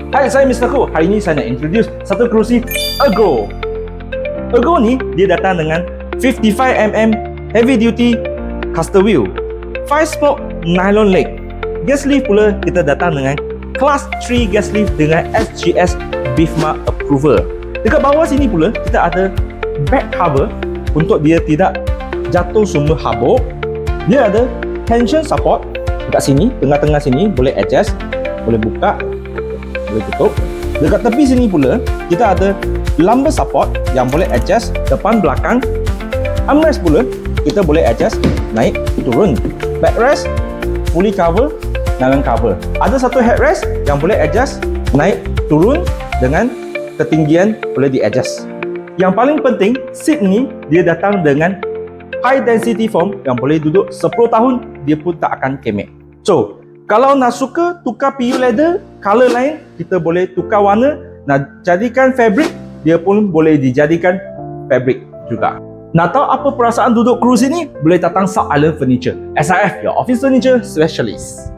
Hai, saya Mr. Ko. Hari ini saya nak introduce satu kerusi Ergo. Ergo ni dia datang dengan 55mm heavy duty caster wheel, 5-spoke nylon leg. Gas lift pula kita datang dengan Class 3 gas lift dengan SGS BIFMA approval. Dekat bawah sini pula kita ada back cover untuk dia tidak jatuh semua habuk. Dia ada tension support dekat sini, tengah-tengah sini boleh adjust, boleh buka, boleh tutup. Dekat tepi sini pula kita ada lumbar support yang boleh adjust depan belakang. Armrest pula kita boleh adjust naik turun. Backrest fully cover nylon cover. Ada satu headrest yang boleh adjust naik turun dengan ketinggian boleh di adjust. Yang paling penting, seat ni dia datang dengan high density foam yang boleh duduk 10 tahun dia pun tak akan kemek. So, kalau nak suka tukar PU leather, color lain, kita boleh tukar warna. Nak jadikan fabric, dia pun boleh dijadikan fabric juga. Nak tahu apa perasaan duduk cruise ini? Boleh datang South Island Furniture. SIF, your office furniture specialist.